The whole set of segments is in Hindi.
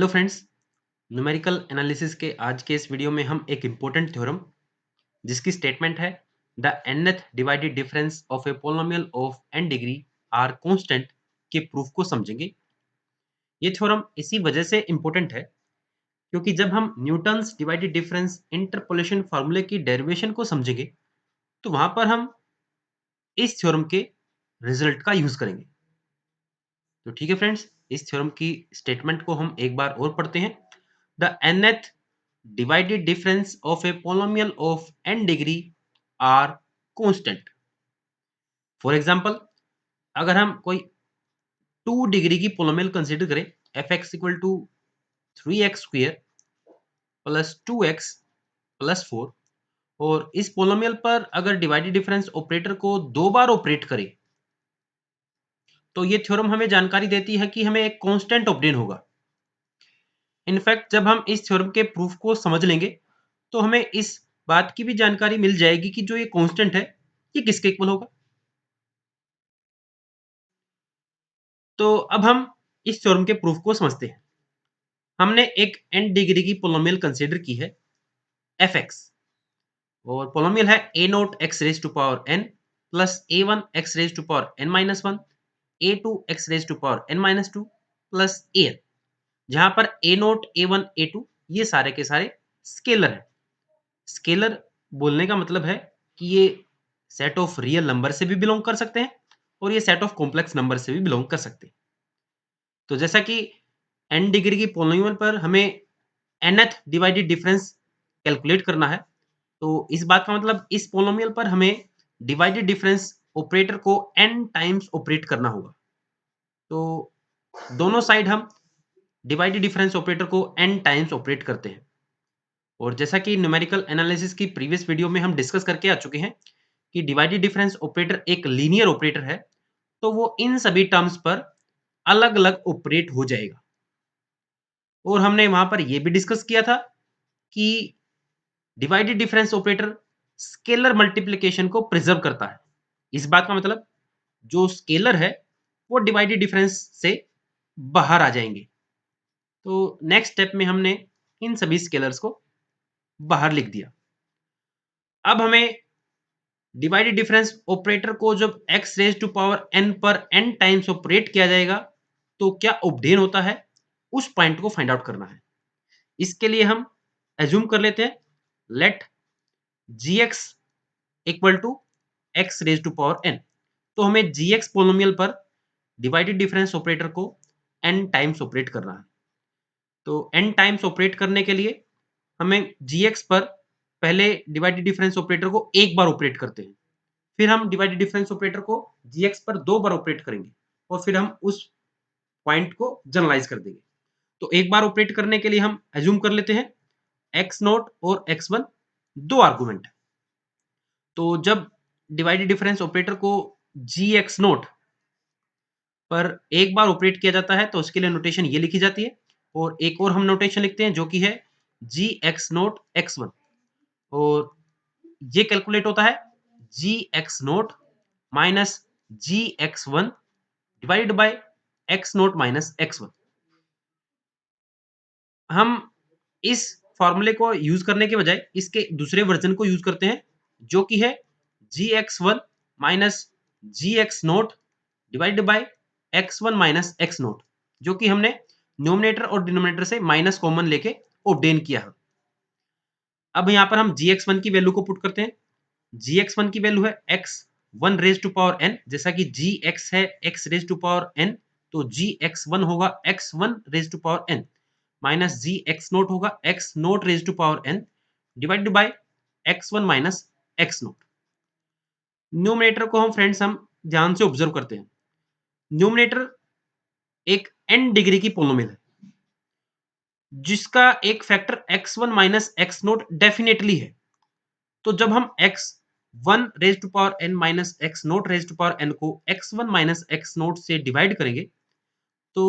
हेलो फ्रेंड्स, न्यूमेरिकल एनालिसिस के आज के इस वीडियो में हम एक इम्पोर्टेंट थ्योरम जिसकी स्टेटमेंट है the nth divided difference of a polynomial of n degree are constant के प्रूफ को समझेंगे। ये थ्योरम इसी वजह से इम्पोर्टेंट है क्योंकि जब हम न्यूटन्स डिवाइडेड डिफरेंस इंटरपोलेशन फार्मूले की डेरिवेशन को समझेंगे तो वहां पर हम इस थ्योरम के रिजल्ट का यूज करेंगे। तो ठीक है फ्रेंड्स, इस थ्योरम की स्टेटमेंट को हम एक बार और पढ़ते हैं। The nth divided difference of a polynomial of n degree are constant. For example, अगर हम कोई 2 डिग्री की पोलोमियल कंसीडर करें fx equal to 3x square plus 2x plus 4 और इस पोलोमियल पर अगर डिवाइडेड डिफरेंस ऑपरेटर को दो बार ऑपरेट करें तो ये थ्योरम हमें जानकारी देती है कि हमें एक कांस्टेंट ऑब्टेन होगा। इनफैक्ट जब हम इस थ्योरम के प्रूफ को समझ लेंगे तो हमें इस बात की भी जानकारी मिल जाएगी कि जो ये कांस्टेंट है ये किसके इक्वल होगा। तो अब हम इस थ्योरम के प्रूफ को समझते हैं। हमने एक n डिग्री की पोलोमियल कंसीडर की है fx और पोलोमियल है a naught x raise to power n plus a1 x raise to power n minus 1 a2 x raise to power n minus 2 plus an, जहां पर a नोट a1 a2 ये सारे के सारे स्केलर है। स्केलर बोलने का मतलब है कि ये सेट ऑफ रियल नंबर से भी बिलोंग कर सकते हैं और ये सेट ऑफ कॉम्प्लेक्स नंबर से भी बिलोंग कर सकते हैं। तो जैसा कि n डिग्री की पोलिनोमियल पर हमें nth डिवाइडेड डिफरेंस कैलकुलेट करना है, तो इस बात का मतलब इस पोलिनोमियल पर हमें डिवाइडेड डिफरेंस ऑपरेटर को n टाइम्स ऑपरेट करना होगा। तो दोनों साइड हम डिवाइडेड डिफरेंस ऑपरेटर को n टाइम्स ऑपरेट करते हैं और जैसा कि न्यूमेरिकल एनालिसिस की प्रीवियस वीडियो में हम डिस्कस करके आ चुके हैं कि डिवाइडेड डिफरेंस ऑपरेटर एक लीनियर ऑपरेटर है, तो वो इन सभी टर्म्स पर अलग अलग ऑपरेट हो जाएगा। और हमने वहां पर यह भी डिस्कस किया था कि divided difference operator scalar multiplication को प्रिजर्व करता है। इस बात का मतलब जो स्केलर है वो डिवाइडेड डिफरेंस से बाहर आ जाएंगे। तो नेक्स्ट स्टेप में हमने इन सभी स्केलर्स को बाहर लिख दिया। अब हमें डिवाइडेड डिफरेंस ऑपरेटर को जब x raise to power n पर n टाइम्स ऑपरेट किया जाएगा तो क्या ऑब्टेन होता है, उस पॉइंट को फाइंड आउट करना है। इसके लिए हम एज्यूम कर लेते हैं let gx equal to x raise to power n। तो हमें gx पोलोमियल पर डिवाइडेड डिफरेंस ऑपरेटर को n टाइम्स ऑपरेट करना है। तो n टाइम्स ऑपरेट करने के लिए हमें gx पर पहले डिवाइडेड डिफरेंस ऑपरेटर को एक बार ऑपरेट करते हैं, फिर हम डिवाइडेड डिफरेंस ऑपरेटर को gx पर दो बार ऑपरेट करेंगे और फिर हम उस पॉइंट को जनरलाइज कर देंगे। तो एक बार ऑपरेट करने के लिए हम एज्यूम कर लेते हैं x नोट और x1 दो आर्गुमेंट है। तो जब डिवाइडेड डिफरेंस ऑपरेटर को gx नोट पर एक बार ऑपरेट किया जाता है तो उसके लिए नोटेशन ये लिखी जाती है और एक और हम नोटेशन लिखते हैं जो कि है gx नोट x1 और ये कैलकुलेट होता है gx note minus gx1 divided by x note minus x1। हम इस फॉर्मूले को यूज करने के बजाय इसके दूसरे वर्जन को यूज करते हैं जो कि है gx1 minus gx note divided by x1 minus x note, जो कि हमने न्यूमरेटर और डिनोमिनेटर से माइनस कॉमन लेके ऑब्टेन किया है। अब यहां पर हम gx1 की वैल्यू को पुट करते हैं। gx1 की वैल्यू है x1 raise to power n, जैसा कि gx है x raise to power n, तो gx1 होगा x1 raise to power n minus gx naught होगा x naught raise to power n divided by x1 minus x naught. Numerator को हम ध्यान से ऑब्जर्व करते हैं। न्यूमरेटर एक n डिग्री की पोलिनोमियल है जिसका एक factor x1 minus x naught definitely है। तो जब हम x1 raise to power n minus x naught raise to power n को x1 माइनस x नोट से डिवाइड करेंगे तो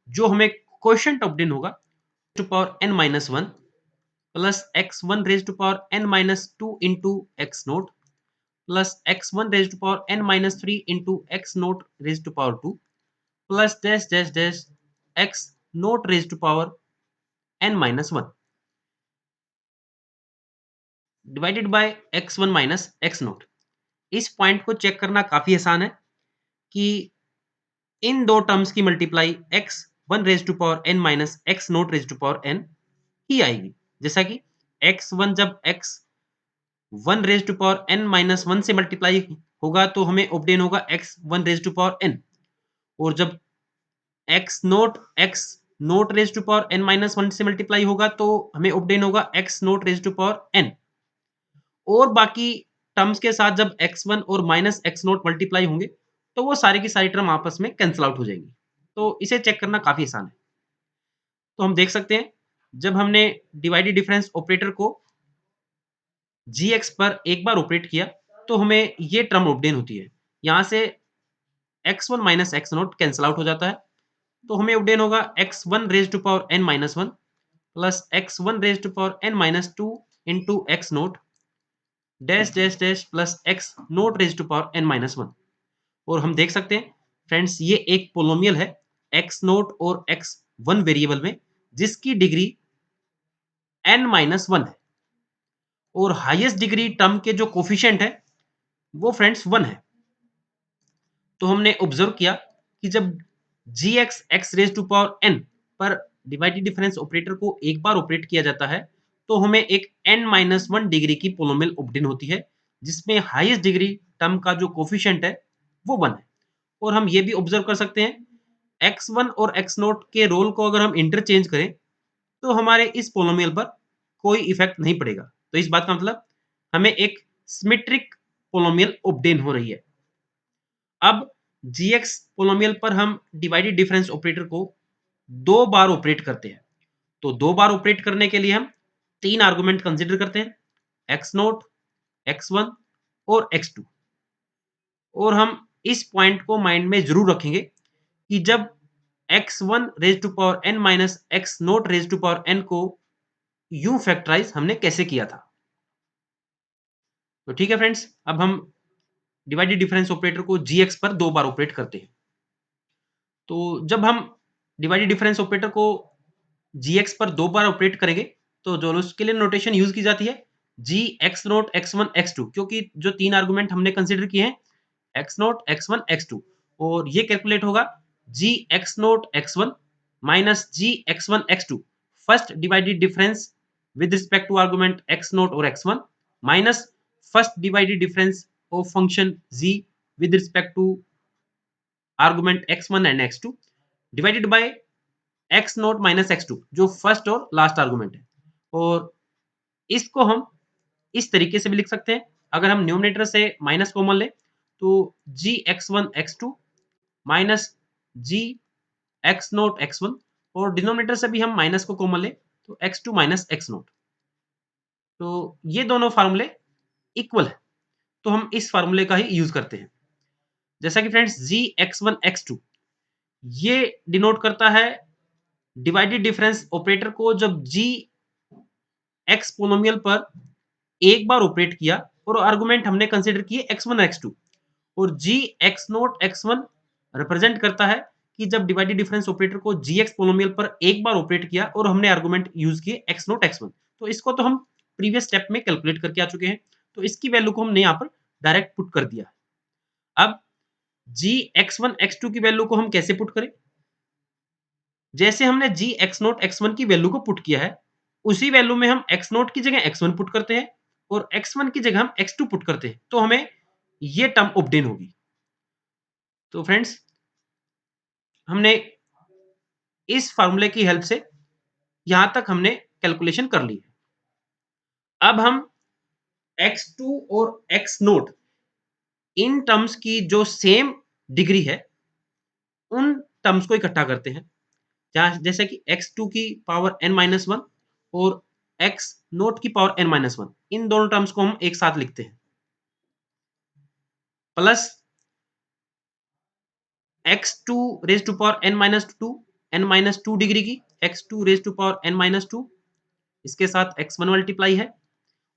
जो हमें क्वोशिएंट ऑब्टेन होगा to power n minus 1 plus x1 raise to power n minus 2 into x naught plus x1 raise to power n minus 3 into x naught raise to power 2 plus dash dash dash x naught raise to power n minus one divided by x one minus x naught. इस पॉइंट को चेक करना काफी आसान है कि इन दो टर्म्स की multiply x one raise to power n minus x naught raise to power n ही आएगी। जैसा कि एक्स वन जब x one raise to power n minus one से मल्टीप्लाई होगा तो हमें ऑब्टेन होगा x one raise to power n, और जब x naught raise to power n minus one से मल्टीप्लाई होगा तो हमें ऑब्टेन होगा x naught raise to power n. और बाकी टर्म्स के साथ जब x1 और माइनस एक्स नोट मल्टीप्लाई होंगे तो वो सारी की सारी टर्म आपस में कैंसिल आउट हो जाएंगी। तो इसे चेक करना काफी आसान है। तो हम देख सकते हैं जब हमने डिवाइडेड डिफरेंस ऑपरेटर को gx पर एक बार ऑपरेट किया तो हमें ये टर्म ऑब्टेन होती है। यहां से x1 minus x naught cancel out हो जाता है, तो हमें ऑब्टेन होगा x1 raise to power n minus one plus x1 raise to power n minus two into x naught dash dash dash plus x naught raise to power n minus one. और हम देख सकते हैं फ्रेंड्स ये एक पोलोमियल है एक्स नोट और एक्स वन वेरिएबल में, जिसकी डिग्री n माइनस वन है, और हाईएस्ट डिग्री टर्म के जो कोफिशिएंट है वो फ्रेंड्स वन है। तो हमने ऑब्जर्व किया कि जब g x raise to power n पर डिवाइडेड डिफरेंस ऑपरेटर को एक बार ऑपरेट किया जाता है तो हमें एक n माइनस वन डिग्री की पोलोमियल ऑब्टेन होती है, जिसमें हाईएस्ट डिग्री टर्म का जो कोफिशिएंट है वो वन है। और हम ये भी ऑब्जर्व कर सकते हैं x1 और x नोट के रोल को अगर हम इंटरचेंज करें तो हमारे इस पोलोमियल पर कोई इफेक्ट नहीं पड़ेगा। तो इस बात का मतलब हमें एक सिमेट्रिक पोलोमियल ऑब्टेन हो रही है। अब gx पोलोमियल पर हम डिवाइडेड डिफरेंस ऑपरेटर को दो बार ऑपरेट करते हैं। तो दो बार ऑपरेट करने के लिए हम तीन आर्गुमेंट कंसीडर करते हैं, x नोट, x1 और x2। और हम इस पॉइंट को माइंड में जरूर रखेंगे कि जब x1 raise to power n minus x naught raise to power n को यूं फैक्टराइज हमने कैसे किया था। तो ठीक है फ्रेंड्स, अब हम डिवाइडेड डिफरेंस ऑपरेटर को gx पर दो बार ऑपरेट करते हैं। तो जब हम डिवाइडेड डिफरेंस ऑपरेटर को gx पर दो बार ऑपरेट करेंगे तो जो उसके लिए नोटेशन यूज की जाती है g x naught x one x two, क्योंकि जो तीन आर्गुमेंट हमने कंसिडर किए हैं x naught x one x two, और ये कैलकुलेट होगा g x naught x one minus g x one x two first divided difference with respect to argument x naught और x one minus first divided difference of function g with respect to argument x one and x two divided by x naught minus x two जो फर्स्ट और लास्ट आर्गुमेंट है। और इसको हम इस तरीके से भी लिख सकते हैं, अगर हम न्यूमरेटर से माइनस कॉमन ले तो g x one x two minus g x naught x one, और डिनोमिनेटर से भी हम माइनस को कॉमन ले तो x two minus x naught. तो ये दोनों फार्मूले इक्वल है, तो हम इस फार्मूले का ही यूज करते हैं। जैसा कि friends g x one x two ये डिनोट करता है डिवाइडेड डिफरेंस ऑपरेटर को जब जी एक्स पोलोमियल पर एक बार ऑपरेट किया और आर्गुमेंट हमने कंसीडर किए x1 x2, और जी एक्स नोट x1 रिप्रेजेंट करता है कि जब डिवाइडेड डिफरेंस ऑपरेटर को gx पोलोमियल पर एक बार ऑपरेट किया और हमने आर्गुमेंट यूज किए x नोट x1। तो इसको तो हम प्रीवियस स्टेप में कैलकुलेट करके आ चुके हैं, तो इसकी वैल्यू को हमने यहाँ पर डायरेक्ट पुट कर दिया। अब जी x1 x2 की वैल्यू को हम कैसे पुट करें, जैसे हमने जी एक्स नोट x1 की वैल्यू को पुट किया है उसी वैल्यू में हम x नोट की जगह x1 पुट करते हैं और x1 की जगह हम x2 पुट करते हैं, तो हमें ये टर्म ऑब्टेन होगी। तो फ्रेंड्स हमने इस फार्मूले की हेल्प से यहां तक हमने कैलकुलेशन कर ली है। अब हम x2 और x नोट इन टर्म्स की जो सेम डिग्री है उन टर्म्स को इकट्ठा करते हैं, जहां जैसे कि x2 की पावर n माइनस वन और x नोट की पावर n माइनस वन, इन दोनों टर्म्स को हम एक साथ लिखते हैं, plus x2 raise to power n minus two, n minus two degree की x2 raise to power n minus two, इसके साथ x1 मल्टीप्लाई है,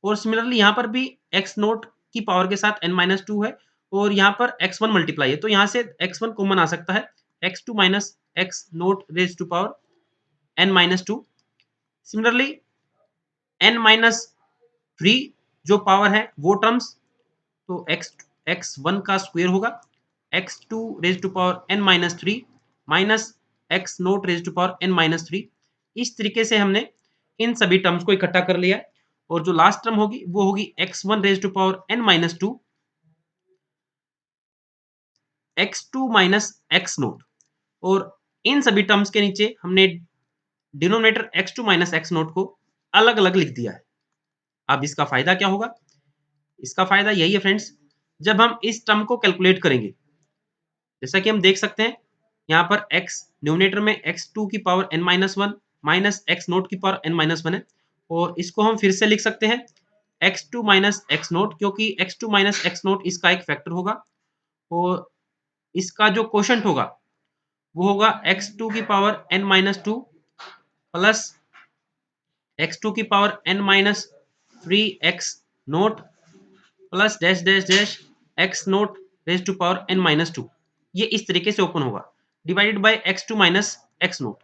और सिमिलरली यहाँ पर भी x नोट की पावर के साथ n माइनस टू है और यहाँ पर x1 मल्टीप्लाई है, तो यहाँ से x1 कॉमन आ सकता है x2 minus x naught raise to power n minus two. Similarly n minus 3 जो पावर है वो टर्म्स, तो x1 का स्क्वायर होगा x2 raise to power n minus 3 minus x naught raise to power n minus 3। इस तरीके से हमने इन सभी टर्म्स को इकट्ठा कर लिया और जो लास्ट टर्म होगी वो होगी x1 raise to power n minus 2 x2 minus x naught, और इन सभी टर्म्स के नीचे हमने denominator x2 minus x note को अलग अलग लिख दिया है। अब इसका फायदा क्या होगा? इसका फायदा यही है फ्रेंड्स, जब हम इस टर्म को कैलकुलेट करेंगे, जैसा कि हम देख सकते हैं यहाँ पर x न्यूमिनेटर में x2 की power n minus 1 minus x naught की पावर n माइनस 1 है, और इसको हम फिर से लिख सकते हैं x2 माइनस x नोट, क्योंकि x2 माइनस x नोट इसका एक फैक्टर होगा और इसका जो क्वोशंट होगा वो होगा x2 की power n minus 2 plus x2 की power n minus 3 x naught plus dash dash dash x naught raise to power n minus 2। ये इस तरीके से ओपन होगा divided by x2 minus x naught.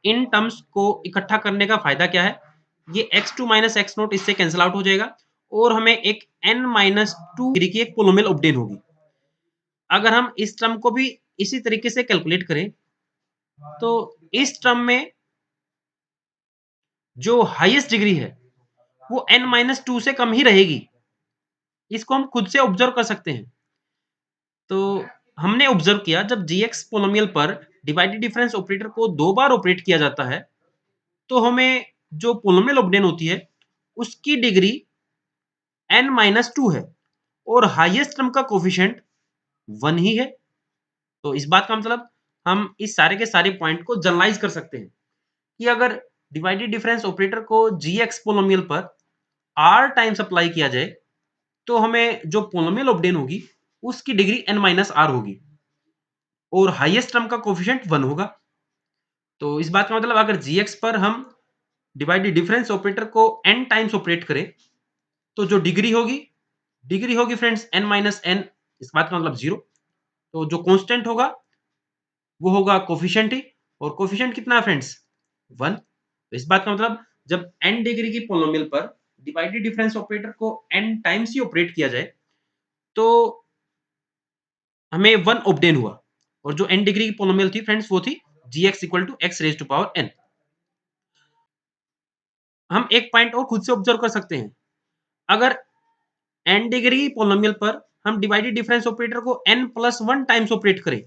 इन टर्म्स को इकट्ठा करने का फायदा क्या है? ये x2 माइनस x नोट इससे कैंसिल आउट हो जाएगा और हमें एक n माइनस 2 डिग्री की एक पोलोमियल ऑब्टेन होगी। अगर हम इस टर्म को भी इसी तरीके से कैलकुलेट करें तो इस टर्म में जो हाईएस्ट डिग्री है वो n माइनस 2 से कम ही रहेगी। इसको हम खुद से ऑब्जर्व कर सकते हैं। तो हमने ऑब्जर्व किया जब जीएक्स पोलोमियल पर डिवाइडेड डिफरेंस ऑपरेटर को 2 बार ऑपरेट किया जाता है तो हमें जो पोलोमियल ऑब्टेन होती है उसकी डिग्री n माइनस 2 है और हाईएस्ट टर्म का कोफिशिएंट 1 ही है। तो इस बात का मतलब हम इस सारे के सारे पॉइंट को जनरलाइज कर सकते हैं कि अगर डिवाइडेड डिफरेंस ऑपरेटर को जीएक्स पोलोमियल पर r टाइम्स अप्लाई किया जाए तो हमें जो पोलोमियल ऑब्टेन होगी उसकी डिग्री n माइनस r होगी और हाईएस्ट टर्म का कोफिशिएंट 1 होगा। तो इस बात का मतलब अगर जीएक्स पर हम डिवाइडेड डिफरेंस ऑपरेटर को n टाइम्स ऑपरेट करें तो जो डिग्री होगी फ्रेंड्स n माइनस n, इस बात का मतलब 0। तो जो कांस्टेंट होगा वो होगा कोफिशिएंट ही, और कोफिशिएंट कितना है फ्रेंड्स? 1। तो इस बात का मतलब जब n डिग्री की पोलोमियल पर डिवाइडेड डिफरेंस ऑपरेटर को n टाइम्स ही ऑपरेट किया जाए तो हमें 1 ऑब्टेन हुआ, और जो n डिग्री की पोलोमियल थी फ्रेंड्स वो थी gx equal to x raise to power n। हम एक पॉइंट और खुद से ऑब्जर्व कर सकते हैं, अगर n डिग्री की पोलोमियल पर हम डिवाइडेड डिफरेंस ऑपरेटर को n प्लस 1 टाइम्स ऑपरेट करें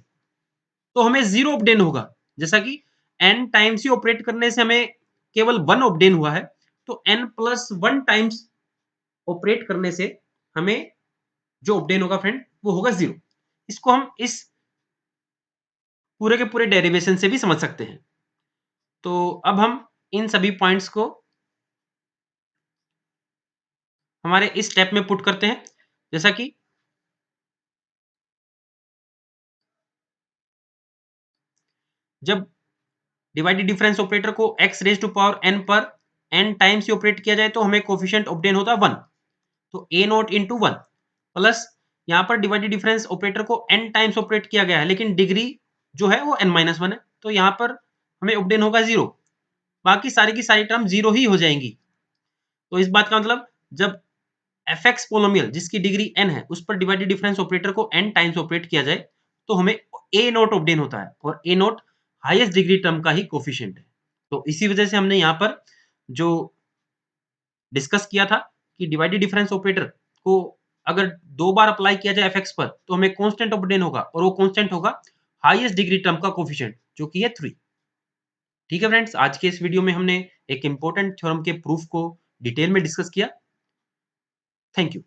तो हमें 0 ऑब्टेन होगा। जैसा कि n टाइम्स ही ऑपरेट करने से हमें केवल 1 ऑब्टेन हुआ है, तो n प्लस 1 टाइम्स ऑपरेट करने से हमें जो ऑब्टेन होगा फ्रेंड वो होगा 0। इसको हम इस पूरे के पूरे डेरिवेशन से भी समझ सकते हैं। तो अब हम इन सभी पॉइंट्स को हमारे इस स्टेप में पुट करते हैं, जैसा कि जब डिवाइडेड डिफरेंस ऑपरेटर को x raise to power n पर n टाइम्स ही ऑपरेट किया जाए तो हमें कोफिशिएंट ऑब्टेन होता है 1। तो a नॉट इंटू 1 प्लस यहाँ पर डिवाइडेड डिफरेंस ऑपरेटर को n टाइम्स ऑपरेट किया गया है लेकिन डिग्री जो है वो n माइनस 1 है, तो यहाँ पर हमें ऑब्टेन होगा 0। बाकी सारी की सारी टर्म 0 ही हो जाएंगी। तो इस बात का मतलब जब fx पोलोमियल जिसकी डिग्री n है उस पर डिवाइडेड डिफरेंस ऑपरेटर को n टाइम्स ऑपरेट किया जाए तो हमें a नॉट ऑब्टेन होता है, और a not highest degree term का ही कोफिशिएंट है। तो इसी वजह से हमने यहाँ पर जो डिस्कस किया था कि डिवाइडेड डिफरेंस ऑपरेटर को अगर 2 बार अप्लाई किया जाए fx पर तो हमें कांस्टेंट ऑब्टेन होगा, और वो कांस्टेंट होगा हाईएस्ट डिग्री टर्म का कोफिशिएंट जो कि है 3। ठीक है फ्रेंड्स, आज के इस वीडियो में हमने एक इंपॉर्टेंट थ्योरम के प्रूफ को डिटेल में डिस्कस किया। Thank you.